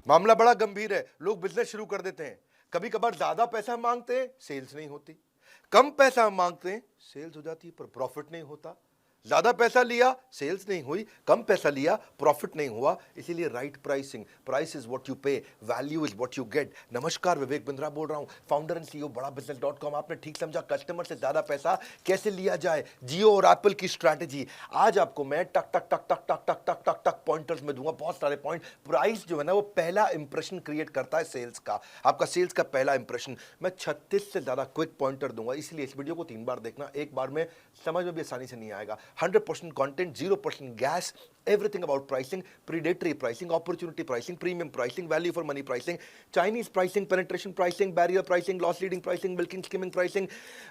मामला बड़ा गंभीर है, लोग बिजनेस शुरू कर देते हैं, कभी कभार ज्यादा पैसा मांगते हैं, सेल्स नहीं होती। कम पैसा मांगते हैं, सेल्स हो जाती है पर प्रॉफिट नहीं होता। ज्यादा पैसा लिया, सेल्स नहीं हुई, कम पैसा लिया, प्रॉफिट नहीं हुआ। इसीलिए right pricing, price is what you pay, value is what you get. नमस्कार, विवेक बिंद्रा बोल रहा हूं, फाउंडर एंड सीईओ बड़ा बिजनेस.com। आपने ठीक समझा, कस्टमर से ज्यादा पैसा कैसे लिया जाए, जियो और एप्पल की स्ट्रैटेजी। आज आपको मैं टक टक टक टक टक टक टक टक टक पॉइंटर्स में दूंगा, बहुत सारे पॉइंट। प्राइस जो है ना, वो पहला इंप्रेशन क्रिएट करता है सेल्स का, आपका सेल्स का पहला इंप्रेशन। मैं 36 से ज्यादा क्विक पॉइंटर दूंगा, इसलिए इस वीडियो को 3 बार देखना, एक बार में समझ में भी आसानी से नहीं आएगा। 100% content, 0% gas, everything about pricing, predatory pricing, opportunity pricing, premium pricing, value for money pricing, Chinese pricing, penetration pricing, barrier pricing, loss leading pricing, milking, skimming pricing,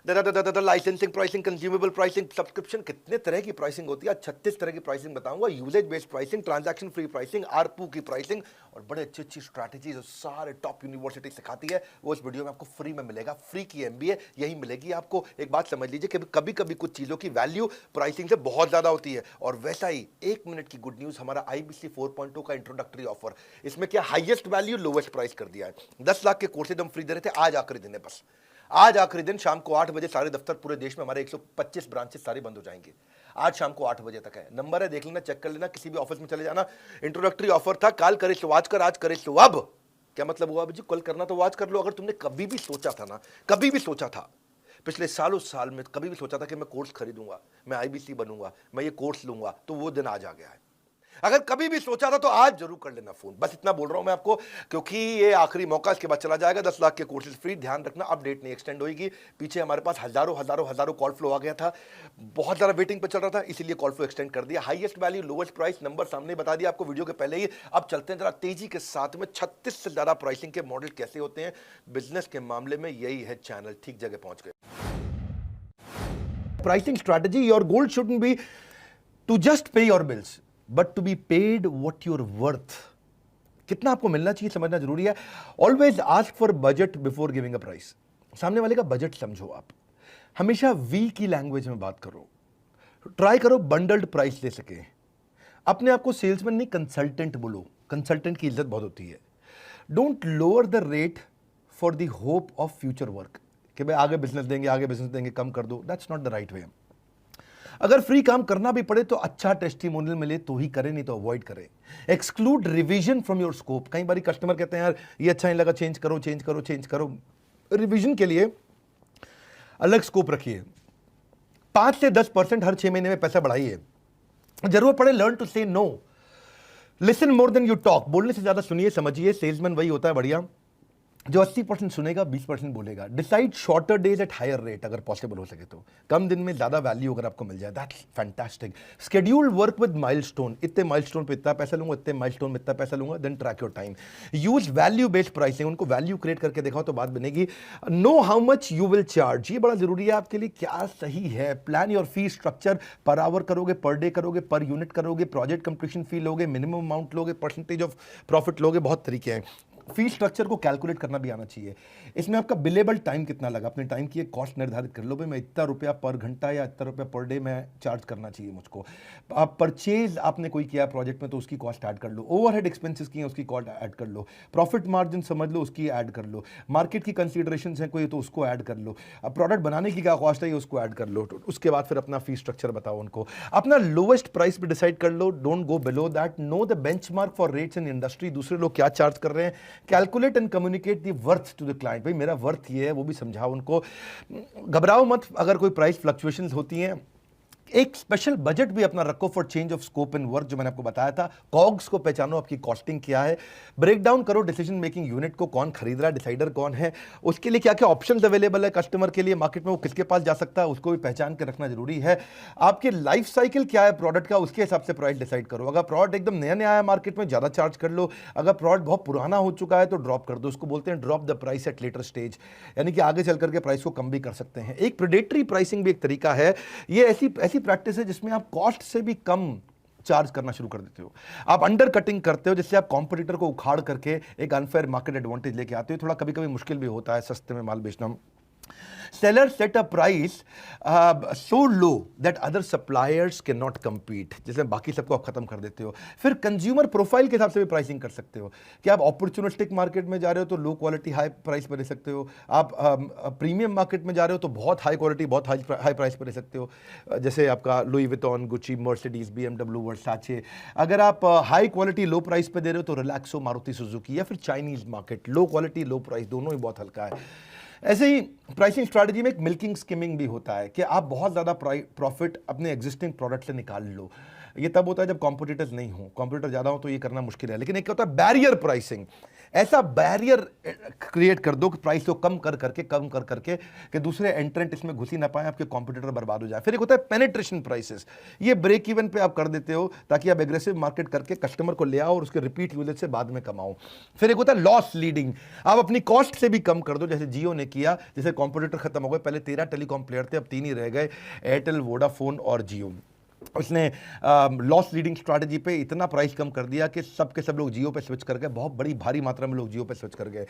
licensing pricing, consumable pricing, subscription, कितने तरह की pricing होती है। 36 तरह की pricing बताऊंगा, usage based pricing, transaction free pricing, ARPU की pricing और बड़े अच्छी अच्छी स्ट्रैटेजी जो सारे टॉप यूनिवर्सिटी सिखाती है, वो इस वीडियो में आपको फ्री में मिलेगा। फ्री की एमबीए यही मिलेगी आपको। एक बात समझ लीजिए कि कभी कभी कुछ चीजों की वैल्यू प्राइसिंग से बहुत ज्यादा होती है। और वैसा ही 1 मिनट की गुड न्यूज, हमारा आईबीसी 4.0 का इंट्रोडक्टरी ऑफर। इसमें क्या हाईएस्ट वैल्यू लोवेस्ट प्राइस कर दिया है। 10 लाख के कोर्सेज हम फ्री दे रहे थे, आज आखिरी दिन है। बस आज आखिरी दिन, शाम को 8 बजे सारे दफ्तर पूरे देश में, हमारे 125 ब्रांचेस सारे बंद हो जाएंगे। आज शाम को 8 बजे तक है, नंबर है, देख लेना, चेक कर लेना, किसी भी ऑफिस में चले जाना। इंट्रोडक्टरी ऑफर था, काल करे तो आज कर, आज करे तो अब। क्या मतलब हुआ जी, कल करना तो आज कर लो। अगर तुमने कभी भी सोचा था ना, कभी भी सोचा था पिछले सालों साल में, कभी भी सोचा था कि मैं कोर्स खरीदूंगा, मैं आईबीसी बनूंगा, मैं ये कोर्स लूंगा, तो वो दिन आज आ गया है। अगर कभी भी सोचा था तो आज जरूर कर लेना फोन। बस इतना बोल रहा हूं मैं आपको, क्योंकि ये आखिरी मौका, इसके बाद चला जाएगा। 10 लाख के कोर्सेज फ्री, ध्यान रखना, अपडेट नहीं एक्सटेंड होगी। पीछे हमारे पास हजारों कॉल फ्लो आ गया था, बहुत ज्यादा वेटिंग पे चल रहा था, इसीलिए कॉल फ्लो एक्सटेंड कर दिया। Highest value lowest price, number सामने बता दिया आपको वीडियो के पहले ही। अब चलते हैं जरा तेजी के साथ में, 36 से ज्यादा प्राइसिंग के मॉडल कैसे होते हैं बिजनेस के मामले में। यही है चैनल, ठीक जगह पहुंच गए। Pricing strategy, your goal shouldn't be to just pay your bills, but to be paid what you're worth. कितना आपको मिलना चाहिए समझना जरूरी है। Always ask for budget before giving a price. सामने वाले का बजट समझो आप। हमेशा वी की लैंग्वेज में बात करो। ट्राई करो बंडल्ड प्राइस ले सके। अपने आप को सेल्समैन नहीं, कंसल्टेंट बोलो। कंसल्टेंट की इज्जत बहुत होती है। Don't lower the rate for the hope of future work, कि भाई आगे बिजनेस देंगे, आगे बिजनेस देंगे, कम कर दो। That's not the right way. अगर फ्री काम करना भी पड़े तो अच्छा टेस्टिमोनियल मिले तो ही करें, नहीं तो अवॉइड करें। Exclude revision from your scope. कई बार कस्टमर कहते हैं यार ये अच्छा नहीं लगा, चेंज करो चेंज करो चेंज करो। रिवीजन के लिए अलग स्कोप रखिए। 5 से 10% हर 6 महीने में पैसा बढ़ाइए। जरूरत पड़े learn to say no. Listen more than you talk. बोलने से ज्यादा सुनिए, समझिए। सेल्समैन वही होता है बढ़िया जो 80% सुनेगा, 20% बोलेगा। Decide shorter days at higher rate, अगर पॉसिबल हो सके तो। कम दिन में ज्यादा वैल्यू अगर आपको मिल जाए, that's fantastic. Schedule work with milestone. इतने माइलस्टोन पे इतना पैसा लूंगा, इतने माइलस्टोन में इतना पैसा लूंगा। Then track your time. Use value based pricing. उनको वैल्यू क्रिएट करके दिखाओ तो बात बनेगी। Know how much you will charge, ये बड़ा जरूरी है आपके लिए, क्या सही है। Plan your fee structure. Per hour करोगे, पर डे करोगे, पर यूनिट करोगे, प्रोजेक्ट कंप्लीशन फी लोगे, मिनिमम अमाउंट लोगे, परसेंटेज ऑफ प्रॉफिट लोगे, बहुत तरीके हैं। फी स्ट्रक्चर को कैलकुलेट करना भी आना चाहिए। इसमें आपका बिलेबल टाइम कितना लगा, अपने टाइम की एक कॉस्ट निर्धारित कर लो। भाई मैं इतना रुपया पर घंटा या इतना रुपया पर डे में चार्ज करना चाहिए मुझको। आप परचेज आपने कोई किया प्रोजेक्ट में तो उसकी कॉस्ट ऐड कर लो। ओवरहेड एक्सपेंसेस की हैं उसकी कॉस्ट ऐड कर लो। प्रॉफिट मार्जिन समझ लो, उसकी ऐड कर लो। मार्केट की कंसीडरेशंस हैं कोई तो उसको ऐड कर लो। अब प्रोडक्ट बनाने की क्या कॉस्ट है ये उसको ऐड कर लो। तो उसके बाद फिर अपना फी स्ट्रक्चर बताओ उनको। अपना लोवेस्ट प्राइस भी डिसाइड कर लो, don't go below that. Know the benchmark for rates in industry. दूसरे लोग क्या चार्ज कर रहे हैं, calculate and communicate the worth to the client. भाई मेरा वर्थ ये है, वो भी समझाओ उनको। घबराओ मत अगर कोई प्राइस फ्लक्चुएशंस होती हैं। एक स्पेशल बजट भी अपना रखो for change of scope in work, जो मैंने आपको बताया था। कॉग्स को पहचानो, आपकी कॉस्टिंग क्या है। ब्रेक डाउन करो डिसीजन मेकिंग यूनिट को, कौन खरीद रहा है, डिसाइडर कौन है, उसके लिए क्या क्या ऑप्शंस अवेलेबल है कस्टमर के लिए मार्केट में, वो किसके पास जा सकता है, उसको भी पहचान के रखना जरूरी है। आपके लाइफ साइकिल क्या है प्रोडक्ट का, उसके हिसाब से प्राइस डिसाइड करो। अगर प्रोडक्ट एकदम नया नया आया मार्केट में, ज्यादा चार्ज कर लो। अगर प्रोडक्ट बहुत पुराना हो चुका है तो ड्रॉप कर दो। उसको बोलते हैं drop the price at later stage, यानी कि आगे चल करके प्राइस को कम भी कर सकते हैं। एक प्रेडेटरी प्राइसिंग भी एक तरीका है। ये ऐसी प्रैक्टिस है जिसमें आप कॉस्ट से भी कम चार्ज करना शुरू कर देते हो। आप अंडर कटिंग करते हो, जिससे आप कॉम्पिटिटर को उखाड़ करके एक अनफेयर मार्केट एडवांटेज लेके आते हो। थोड़ा कभी कभी मुश्किल भी होता है सस्ते में माल बेचना। Seller set a price so low that other suppliers cannot compete. जैसे बाकी सबको आप खत्म कर देते हो। फिर कंज्यूमर प्रोफाइल के हिसाब से भी प्राइसिंग कर सकते हो कि आप अपॉर्चुनिस्टिक मार्केट में जा रहे हो तो लो क्वालिटी हाई प्राइस पर ले सकते हो, आप प्रीमियम मार्केट में जा रहे हो तो बहुत हाई क्वालिटी बहुत हाई प्राइस पर ले सकते हो, जैसे आपका Louis Vuitton, Gucci, Mercedes, BMW, वर्साचे। अगर आप हाई क्वालिटी लो प्राइस पे दे रहे हो तो रिलैक्सो, मारुति सुजुकी, या फिर चाइनीज मार्केट, लो क्वालिटी लो प्राइस, दोनों ही बहुत हल्का है। ऐसे ही प्राइसिंग स्ट्रैटेजी में एक मिल्किंग स्किमिंग भी होता है कि आप बहुत ज़्यादा प्रॉफिट अपने एग्जिस्टिंग प्रोडक्ट से निकाल लो। ये तब होता है जब कॉम्पिटिटर्स नहीं हो, कॉम्पिटिटर ज़्यादा हो तो ये करना मुश्किल है। लेकिन एक होता है बैरियर प्राइसिंग, ऐसा बैरियर क्रिएट कर दो कि प्राइस को कम कर करके कि दूसरे एंट्रेंट इसमें घुस ही ना पाए, आपके कॉम्पिटिटर बर्बाद हो जाए। फिर एक होता है पेनिट्रेशन प्राइसेस, ये ब्रेक इवन पे आप कर देते हो ताकि आप एग्रेसिव मार्केट करके कस्टमर को ले आओ और उसके रिपीट यूजेज से बाद में कमाओ। फिर एक होता है लॉस लीडिंग, आप अपनी कॉस्ट से भी कम कर दो, जैसे जियो ने किया। जैसे कॉम्पिटिटर खत्म हो गए, पहले 13 टेलीकॉम प्लेयर थे, अब 3 ही रह गए, एयरटेल, वोडाफोन और जियो। उसने लॉस लीडिंग स्ट्रैटेजी पे इतना प्राइस कम कर दिया कि सब के सब लोग जियो पे स्विच कर गए, बहुत बड़ी भारी मात्रा में लोग जियो पे स्विच कर गए।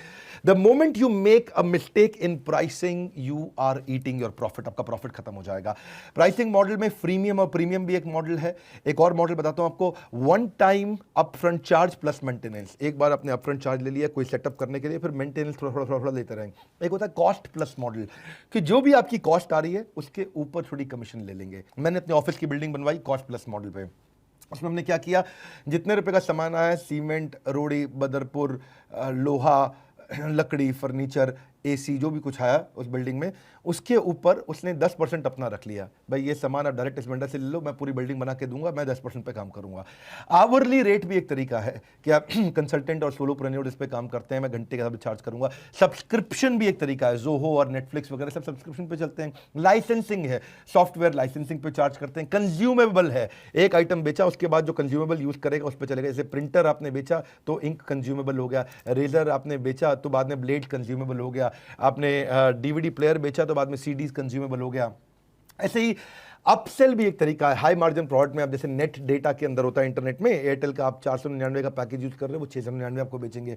The moment you make a mistake in pricing you are eating your profit, आपका प्रॉफिट खत्म हो जाएगा। प्राइसिंग मॉडल में फ्रीमियम और प्रीमियम भी एक मॉडल है। एक और मॉडल बताता हूं आपको, one time upfront charge plus maintenance. एक बार आपने अपफ्रंट चार्ज ले लिया कोई सेटअप करने के लिए, फिर मेंटेनेंस थोड़ा लेते रहेंगे। एक होता है कॉस्ट प्लस मॉडल कि जो भी आपकी कॉस्ट आ रही है उसके ऊपर थोड़ी कमीशन ले लेंगे। मैंने अपने ऑफिस की बिल्डिंग बनवाई कॉस्ट प्लस मॉडल पे। उसमें हमने क्या किया, जितने रुपए का सामान आया, सीमेंट, रोड़ी, बदरपुर, लोहा, लकड़ी, फर्नीचर, एसी, जो भी कुछ आया उस बिल्डिंग में, उसके ऊपर उसने 10% अपना रख लिया। भाई ये सामान आप डायरेक्ट इस वेंडर से ले लो, मैं पूरी बिल्डिंग बना के दूंगा, मैं 10% पे काम करूंगा। आवरली रेट भी एक तरीका है कि आप कंसल्टेंट और सोलोप्रेन्योर इस पे काम करते हैं, मैं घंटे का चार्ज करूंगा। सब्सक्रिप्शन भी एक तरीका है, जोहो और नेटफ्लिक्स वगैरह सब सब्सक्रिप्शन पे चलते हैं। लाइसेंसिंग है, सॉफ्टवेयर लाइसेंसिंग पे चार्ज करते हैं। कंज्यूमेबल है, एक आइटम बेचा उसके बाद जो कंज्यूमेबल यूज करेगा उस पर चलेगा। जैसे प्रिंटर आपने बेचा तो इंक कंज्यूमेबल हो गया, रेजर आपने बेचा तो बाद में ब्लेड कंज्यूमेबल हो गया, आपने डीवीडी प्लेयर बेचा तो बाद में सीडीज कंज्यूमेबल हो गया। ऐसे ही अपसेल भी एक तरीका है। हाई मार्जिन प्रोडक्ट में आप जैसे नेट डेटा के अंदर होता है इंटरनेट में, एयरटेल का आप 499 का पैकेज यूज कर रहे हो, वो 699 आपको बेचेंगे।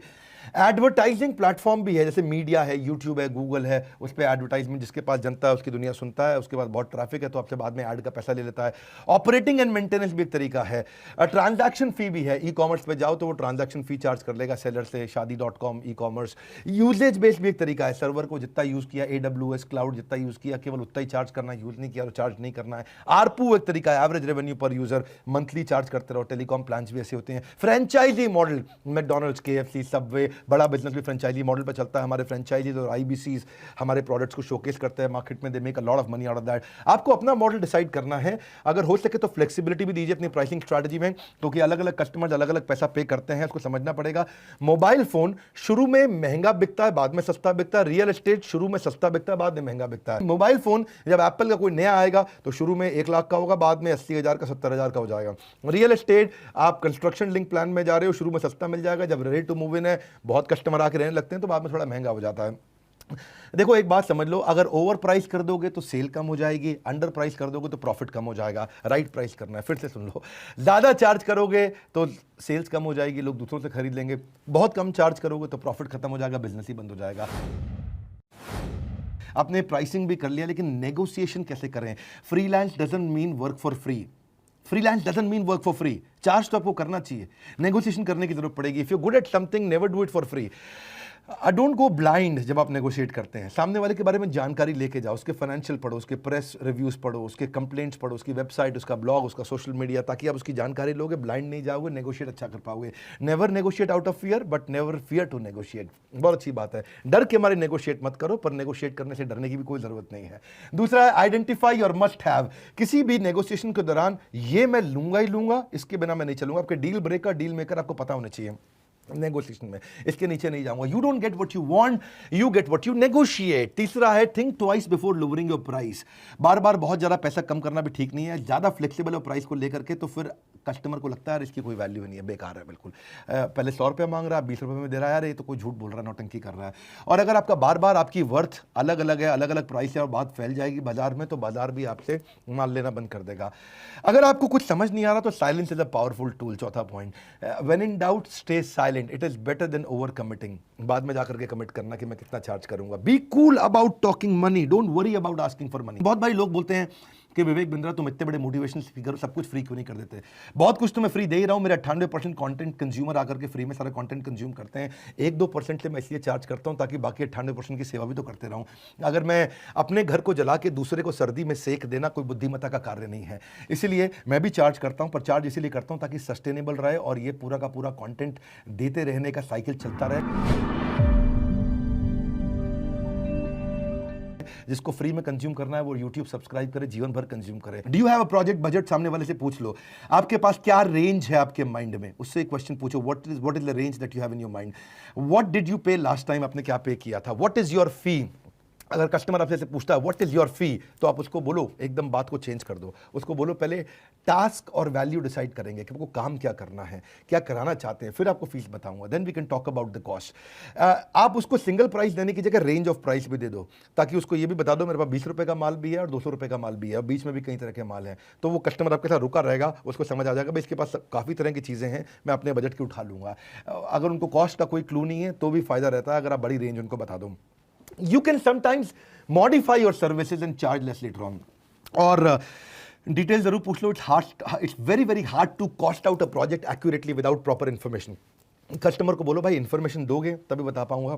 एडवर्टाइजिंग प्लेटफॉर्म भी है, जैसे मीडिया है, यूट्यूब है, गूगल है, उस पर एडवर्टाइजमेंट जिसके पास जनता है उसकी दुनिया सुनता है, उसके बाद बहुत ट्रैफिक है तो आपसे बाद में ऐड का पैसा ले लेता है। ऑपरेटिंग एंड मेंटेनेंस भी एक तरीका है। ट्रांजैक्शन फी भी है, ई कॉमर्स पे जाओ तो वो ट्रांजैक्शन फी चार्ज कर लेगा सेलर से, शादी.com, ई कॉमर्स। यूजेज बेस्ड भी एक तरीका है, सर्वर को जितना यूज किया, AWS क्लाउड जितना यूज किया केवल उतना ही चार्ज करना, यूज नहीं किया तो चार्ज नहीं करना है। आरपू एक तरीका है, average revenue per user, monthly charge करते रहो। टेलीकॉम प्लान्स भी ऐसे होते हैं। Franchisee model, McDonald's, KFC, Subway, बड़ा बिजनेस भी फ्रेंचाइजी मॉडल पर चलता है। हमारे फ्रेंचाइजीज और IBCs हमारे प्रोडक्ट्स को शोकेस करते हैं मार्केट में, they make a lot of money out of that. आपको अपना मॉडल डिसाइड करना है, अगर हो सके तो फ्लेक्सिबिलिटी भी दीजिए अपनी प्राइसिंग स्ट्रैटेजी में, क्योंकि अलग अलग कस्टमर्स अलग अलग पैसा पे करते हैं, उसको समझना पड़ेगा। मोबाइल फोन शुरू में महंगा बिकता है, बाद में सस्ता बिकता है। रियल एस्टेट शुरू में सस्ता बिकता है, बाद में महंगा बिकता है। मोबाइल फोन जब एप्पल का कोई नया आएगा तो शुरू में 1 लाख का होगा, बाद में 80,000 का, 70,000 का हो जाएगा। रियल एस्टेट आप कंस्ट्रक्शन लिंक प्लान में जा रहे हो, शुरू में सस्ता मिल जाएगा, जब रेडी टू मूव इन है, बहुत कस्टमर आके रहने लगते हैं तो बाद में थोड़ा महंगा हो जाता है। देखो एक बात समझ लो, अगर ओवर प्राइस कर दोगे तो सेल कम हो जाएगी, अंडर प्राइस कर दोगे तो प्रॉफिट कम हो जाएगा। राइट प्राइस करना है, फिर से सुन लो, ज्यादा चार्ज करोगे तो सेल्स कम हो जाएगी, लोग दूसरों से खरीद लेंगे। बहुत कम चार्ज करोगे तो प्रॉफिट खत्म हो जाएगा, बिजनेस ही बंद हो जाएगा। आपने प्राइसिंग भी कर लिया, लेकिन नेगोशिएशन कैसे करें? Freelance doesn't mean work for free, freelance doesn't mean work for free. Charge तो आपको करना चाहिए, नेगोशिएशन करने की जरूरत पड़ेगी। If you good at something, never do it for free. Don't go blind जब आप नेगोशिएट करते हैं। सामने वाले के बारे में जानकारी लेके जाओ, उसके फाइनेंशियल पढ़ो, उसके प्रेस रिव्यूज पढ़ो, उसके कंप्लेंट्स पढ़ो, उसकी वेबसाइट, उसका ब्लॉग, उसका सोशल मीडिया, ताकि आप उसकी जानकारी लोगे, ब्लाइंड नहीं जाओगे, नेगोशिएट अच्छा कर पाओगे। Never negotiate out of fear, but never fear to negotiate. बहुत अच्छी बात है, डर के मारे नेगोशिएट मत करो, पर नेगोशिएट करने से डरने की भी कोई जरूरत नहीं है। दूसरा है आइडेंटिफाई योर मस्ट हैव। किसी भी नेगोशिएशन के दौरान ये मैं लूंगा ही लूंगा, इसके बिना मैं नहीं चलूंगा। आपके डील ब्रेकर, डील मेकर आपको पता होना चाहिए नेगोशिएशन में, इसके नीचे नहीं जाऊंगा। You don't get what you want, you get what you negotiate. तीसरा है think twice before lowering your price. बार बार बहुत ज्यादा पैसा कम करना भी ठीक नहीं है, ज्यादा फ्लेक्सिबल हो प्राइस को लेकर के तो फिर कस्टमर को लगता है यार इसकी कोई वैल्यू नहीं है, बेकार है बिल्कुल, पहले 100 रुपये मांग रहा है, 20 रुपये में दे रहा है, यार ये तो कोई झूठ बोल रहा है, नौटंकी कर रहा है। और अगर आपका बार बार आपकी वर्थ अलग अलग है, अलग अलग प्राइस है और बात फैल जाएगी बाजार में, तो बाजार भी आपसे माल लेना बंद कर देगा। अगर आपको कुछ समझ नहीं आ रहा तो silence is a powerful tool. चौथा point, when in doubt stay silent, it is better than over committing. बाद में जाकर के कमिट करना कि मैं कितना चार्ज करूंगा। Be cool about talking money, don't worry about asking for money. बहुत भाई लोग बोलते हैं कि विवेक बिंद्रा तुम इतने बड़े मोटिवेशनल स्पीकर हो, सब कुछ फ्री क्यों नहीं कर देते? बहुत कुछ तो मैं फ्री दे ही रहा हूं। मेरे 98% कंटेंट कंज्यूमर आकर के फ्री में सारा कंटेंट कंज्यूम करते हैं। 1-2% से मैं इसलिए चार्ज करता हूं ताकि बाकी 98% की सेवा भी तो करते रहूं। अगर मैं अपने घर को जला के दूसरे को सर्दी में सेक देना कोई बुद्धिमत्ता का कार्य नहीं है, इसलिए मैं भी चार्ज करता हूं। पर चार्ज इसीलिए करता हूं ताकि सस्टेनेबल रहे और ये पूरा का पूरा कंटेंट देते रहने का साइकिल चलता रहे। जिसको फ्री में कंज्यूम करना है वो YouTube सब्सक्राइब करे, जीवन भर कंज्यूम करे। Do you have a project budget? सामने वाले से पूछ लो आपके पास क्या रेंज है आपके माइंड में, उससे एक क्वेश्चन पूछो, what is the range that you have in your mind? What did you पे लास्ट टाइम, आपने क्या पे किया था? व्हाट इज योर फी? अगर कस्टमर आपसे पूछता है व्हाट इज योर फी, तो आप उसको बोलो, एकदम बात को चेंज कर दो, उसको बोलो पहले टास्क और वैल्यू डिसाइड करेंगे कि आपको काम क्या करना है, क्या कराना चाहते हैं, फिर आपको फीस बताऊंगा, then we can talk about the cost. आप उसको सिंगल प्राइस देने की जगह रेंज ऑफ प्राइस भी दे दो, ताकि उसको ये भी बता दो मेरे पास 20 रुपये का माल भी है और 200 रुपये का माल भी है और बीच में भी कई तरह के माल हैं। तो वो कस्टमर आपके साथ रुका रहेगा, उसको समझ आ जाएगा भाई इसके पास काफ़ी तरह की चीज़ें हैं, मैं अपने बजट की उठा लूँगा। अगर उनको कॉस्ट का कोई क्लू नहीं है तो भी फ़ायदा रहता है अगर आप बड़ी रेंज उनको बता दो। You can sometimes modify your services and charge less later on. और डिटेल जरूर पूछ लो। It's very hard to cost out a project accurately without proper information. Customer को बोलो भाई इन्फॉर्मेशन दोगे तभी बता पाऊंगा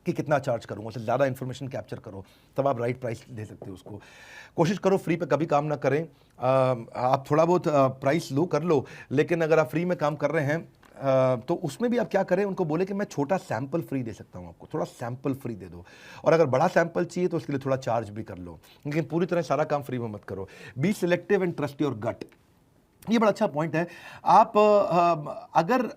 कि कितना चार्ज करूंगा, उससे ज़्यादा इन्फॉर्मेशन कैप्चर करो तब आप राइट प्राइस दे सकते हो उसको। कोशिश करो फ्री पे कभी काम ना करें। आप थोड़ा बहुत प्राइस लो कर लो, लेकिन अगर आप फ्री में काम कर रहे हैं तो उसमें भी आप क्या करें, उनको बोले कि मैं छोटा सैंपल फ्री दे सकता हूं आपको, थोड़ा सैंपल फ्री दे दो, और अगर बड़ा सैंपल चाहिए तो उसके लिए थोड़ा चार्ज भी कर लो, लेकिन पूरी तरह सारा काम फ्री में मत करो। Be selective and trust your gut, ये बड़ा अच्छा पॉइंट है। आप अगर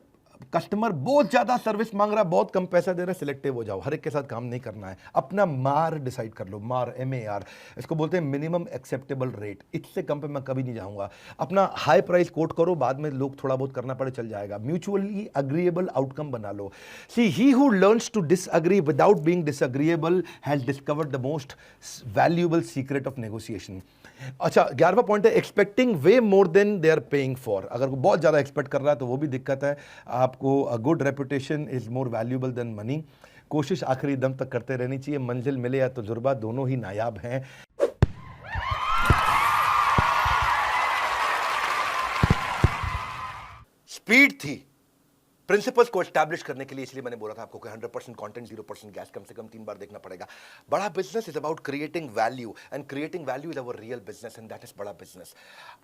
कस्टमर बहुत ज्यादा सर्विस मांग रहा है, बहुत कम पैसा दे रहा है, सिलेक्टिव हो जाओ, हर एक के साथ काम नहीं करना है। अपना मार डिसाइड कर लो, मार MAR, इसको बोलते हैं मिनिमम एक्सेप्टेबल रेट, इससे कम पे मैं कभी नहीं जाऊंगा। अपना हाई प्राइस कोट करो, बाद में लोग थोड़ा बहुत करना पड़े चल जाएगा। म्यूचुअली अग्रीएबल आउटकम बना लो। See he who learns to disagree without being disagreeable has discovered the most valuable secret of negotiation. अच्छा, 11वां पॉइंट है expecting way more than they are paying for. अगर वो बहुत ज़्यादा एक्सपेक्ट कर रहा है तो वो भी दिक्कत है। आपको a good reputation is more valuable then money. कोशिश आखिरी दम तक करते रहनी चाहिए, मंजिल मिले या तजुर्बा, दोनों ही नायाब हैं। स्पीड थी प्रिंसिपल्स को एस्टैब्लिश करने के लिए, इसलिए मैंने बोला था आपको कि 100% कंटेंट 0% गैस कम से कम 3 बार देखना पड़ेगा। बड़ा business is about creating value, and creating value is our real business, and that is बड़ा बिजनेस।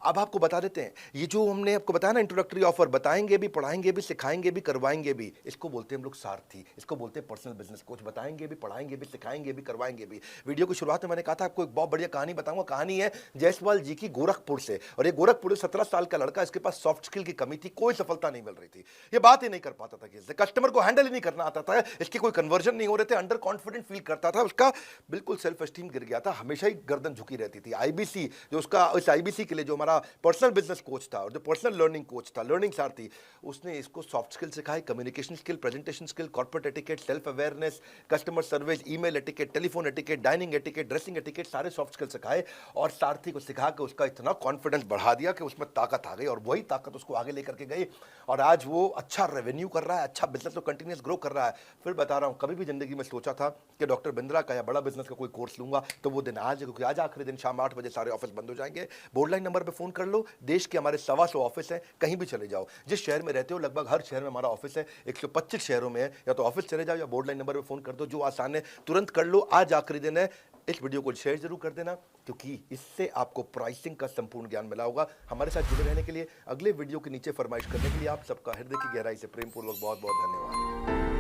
अब आपको बता देते हैं, ये जो हमने आपको बताया ना इंट्रोडक्टरी ऑफर, बताएंगे भी, पढ़ाएंगे भी, सिखाएंगे भी, करवाएंगे भी, इसको बोलते हैं हम लोग सारथी, इसको बोलते हैं पर्सनल बिजनेस कोच। बताएंगे भी, पढ़ाएंगे भी, सिखाएंगे भी, करवाएंगे भी। वीडियो की शुरुआत में मैंने कहा था आपको एक बहुत बढ़िया कहानी बताऊंगा। कहानी है जायसवाल जी की गोरखपुर से, और ये गोरखपुर 17 साल का लड़का, इसके पास सॉफ्ट स्किल की कमी थी, कोई सफलता नहीं मिल रही थी, ये बात ही नहीं कर पाता था, कि कस्टमर को हैंडल ही नहीं करना आता था, इसके कोई कन्वर्जन नहीं हो रहे थे, अंडर कॉन्फिडेंट फील करता था, उसका बिल्कुल सेल्फ एस्टीम गिर गया था, हमेशा ही गर्दन झुकी रहती थी। IBC जो उसका, इस IBC के लिए जो हमारा पर्सनल बिजनेस कोच था और जो पर्सनल लर्निंग कोच था, लर्निंग सारथी, उसने इसको सॉफ्ट स्किल सिखाई, communication skill, presentation skill, corporate etiquette, self awareness, customer service, email etiquette, telephone etiquette, dining etiquette, dressing etiquette, सारे सॉफ्ट स्किल सिखाए, और सारथी को सिखा के उसका इतना कॉन्फिडेंस बढ़ा दिया कि उसमें ताकत आ गई, और वही ताकत उसको आगे लेकर के गई, और आज वो अच्छा रेवेन्यू कर रहा है, अच्छा बिजनेस तो कंटिन्यूस ग्रो कर रहा है। फिर बता रहा हूं, कभी भी जिंदगी में सोचा था कि डॉक्टर बिंद्रा का या बड़ा बिजनेस का कोई कोर्स लूंगा, तो वो दिन आज है, क्योंकि आज आखिरी दिन शाम 8 बजे सारे ऑफिस बंद हो जाएंगे। बोर्डलाइन नंबर पे फोन कर लो, देश के हमारे 125 ऑफिस हैं, कहीं भी चले जाओ, जिस शहर में रहते हो लगभग हर शहर में हमारा ऑफिस है, 125 शहरों में है, या तो ऑफिस चले जाओ या बोर्डलाइन नंबर पे फोन कर दो, जो आसान है तुरंत कर लो, आज आखिरी दिन है। इस वीडियो को शेयर जरूर कर देना, क्योंकि इससे आपको प्राइसिंग का संपूर्ण ज्ञान मिला होगा। हमारे साथ जुड़े रहने के लिए, अगले वीडियो के नीचे फरमाइश करने के लिए आप सबका हृदय की गहराई से प्रेमपूर्वक बहुत बहुत धन्यवाद।